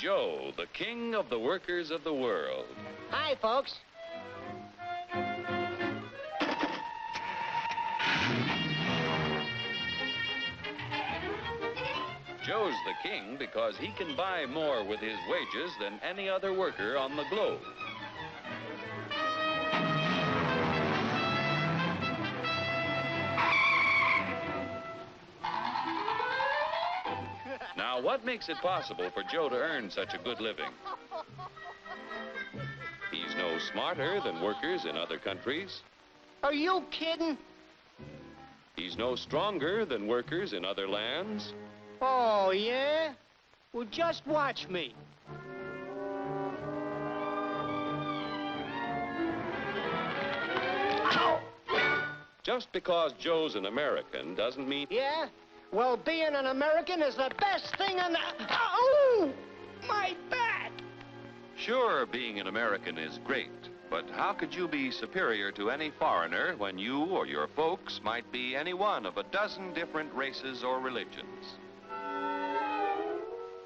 Joe, the king of the workers of the world. Hi, folks. Joe's the king because he can buy more with his wages than any other worker on the globe. Now, what makes it possible for Joe to earn such a good living? He's no smarter than workers in other countries. Are you kidding? He's no stronger than workers in other lands. Oh, yeah? Well, just watch me. Ow! Just because Joe's an American doesn't mean... Yeah? Well, being an American is the best thing in the... Oh! My back! Sure, being an American is great, but how could you be superior to any foreigner when you or your folks might be any one of a dozen different races or religions?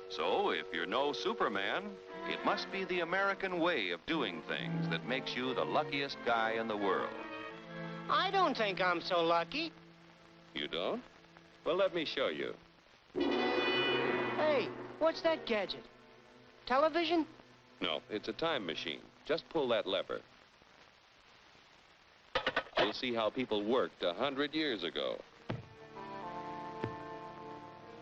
So, if you're no Superman, it must be the American way of doing things that makes you the luckiest guy in the world. I don't think I'm so lucky. You don't? Well, let me show you. Hey, what's that gadget? Television? No, it's a time machine. Just pull that lever. You'll see how people worked 100 years ago.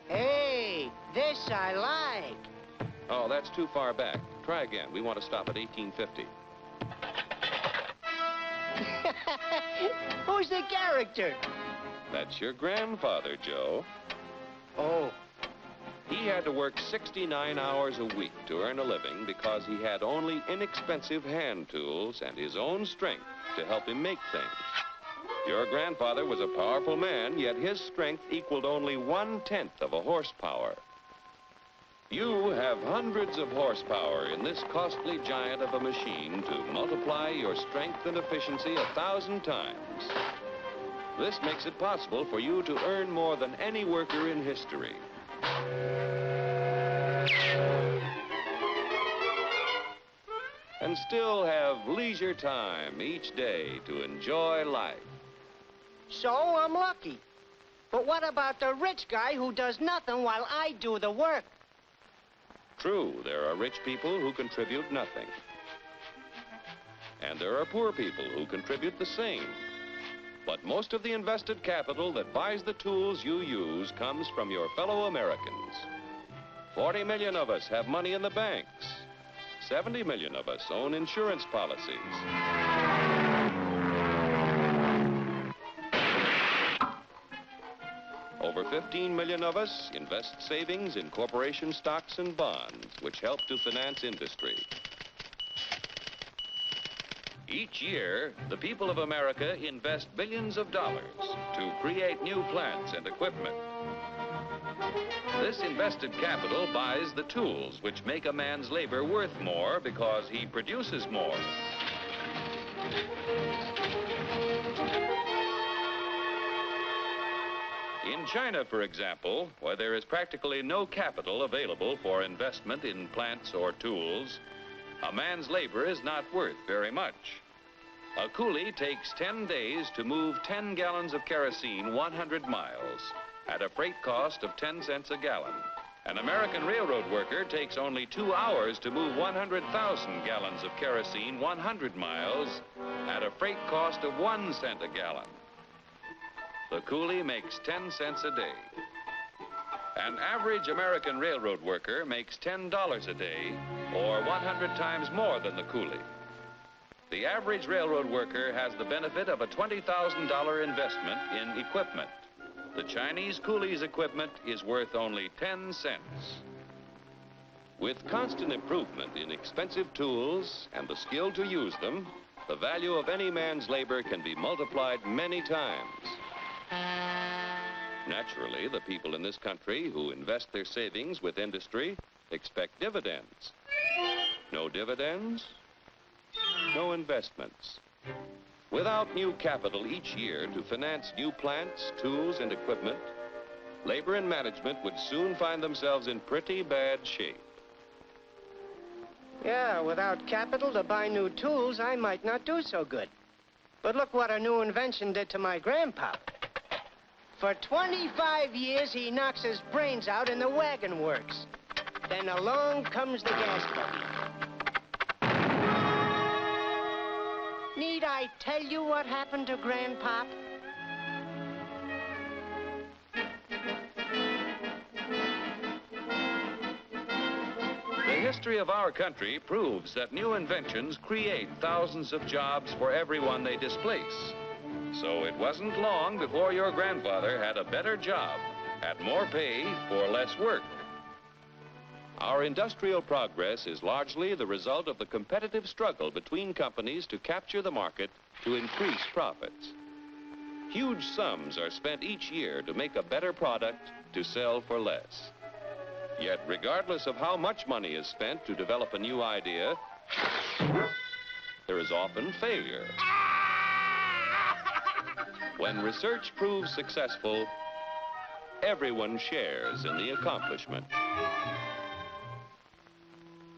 Hey, this I like. Oh, that's too far back. Try again. We want to stop at 1850. Who's the character? That's your grandfather, Joe. Oh. He had to work 69 hours a week to earn a living because he had only inexpensive hand tools and his own strength to help him make things. Your grandfather was a powerful man, yet his strength equaled only 1/10 of a horsepower. You have hundreds of horsepower in this costly giant of a machine to multiply your strength and efficiency 1,000 times. This makes it possible for you to earn more than any worker in history. And still have leisure time each day to enjoy life. So I'm lucky. But what about the rich guy who does nothing while I do the work? True, there are rich people who contribute nothing. And there are poor people who contribute the same. But most of the invested capital that buys the tools you use comes from your fellow Americans. 40 million of us have money in the banks. 70 million of us own insurance policies. Over 15 million of us invest savings in corporation stocks and bonds, which help to finance industry. Each year, the people of America invest billions of dollars to create new plants and equipment. This invested capital buys the tools which make a man's labor worth more because he produces more. In China, for example, where there is practically no capital available for investment in plants or tools, a man's labor is not worth very much. A coolie takes 10 days to move 10 gallons of kerosene 100 miles at a freight cost of 10 cents a gallon. An American railroad worker takes only 2 hours to move 100,000 gallons of kerosene 100 miles at a freight cost of 1 cent a gallon. The coolie makes 10 cents a day. An average American railroad worker makes $10 a day, or 100 times more than the coolie. The average railroad worker has the benefit of a $20,000 investment in equipment. The Chinese coolie's equipment is worth only 10 cents. With constant improvement in expensive tools and the skill to use them, the value of any man's labor can be multiplied many times. Naturally, the people in this country who invest their savings with industry expect dividends. No dividends, no investments. Without new capital each year to finance new plants, tools, and equipment, labor and management would soon find themselves in pretty bad shape. Yeah, without capital to buy new tools, I might not do so good. But look what a new invention did to my grandpa. For 25 years, he knocks his brains out in the wagon works. Then along comes the gas buggy. Need I tell you what happened to Grandpop? The history of our country proves that new inventions create thousands of jobs for everyone they displace. So it wasn't long before your grandfather had a better job, had more pay for less work. Our industrial progress is largely the result of the competitive struggle between companies to capture the market to increase profits. Huge sums are spent each year to make a better product to sell for less. Yet, regardless of how much money is spent to develop a new idea, there is often failure. When research proves successful, everyone shares in the accomplishment.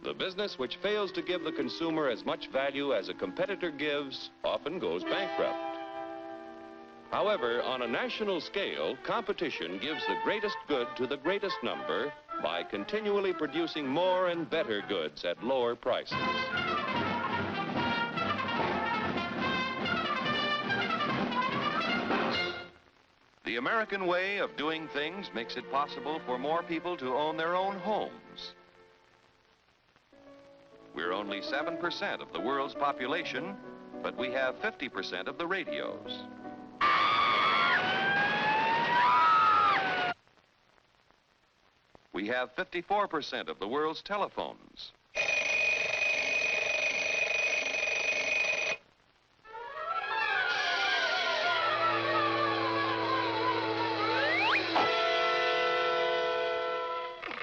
The business which fails to give the consumer as much value as a competitor gives often goes bankrupt. However, on a national scale, competition gives the greatest good to the greatest number by continually producing more and better goods at lower prices. The American way of doing things makes it possible for more people to own their own homes. We're only 7% of the world's population, but we have 50% of the radios. We have 54% of the world's telephones.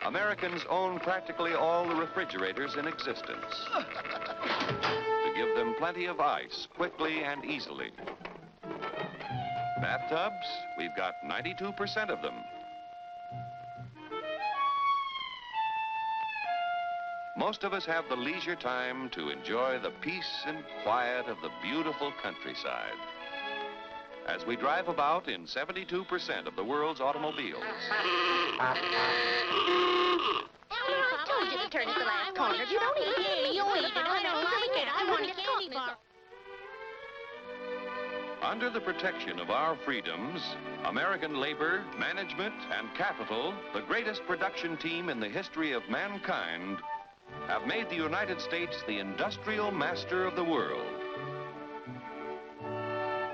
Americans own practically all the refrigerators in existence to give them plenty of ice quickly and easily. Bathtubs, we've got 92% of them. Most of us have the leisure time to enjoy the peace and quiet of the beautiful countryside as we drive about in 72% of the world's automobiles. I told you to turn at the last corner. If you don't eat it, you eat it. I don't like it. I want to candy bar. Under the protection of our freedoms, American labor, management, and capital, the greatest production team in the history of mankind, have made the United States the industrial master of the world.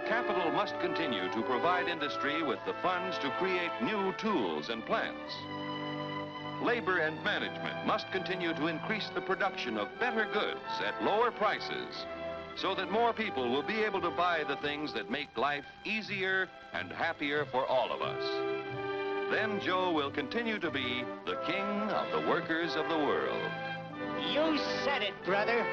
Capital must continue to provide industry with the funds to create new tools and plants. Labor and management must continue to increase the production of better goods at lower prices so that more people will be able to buy the things that make life easier and happier for all of us. Then Joe will continue to be the king of the workers of the world. You said it, brother.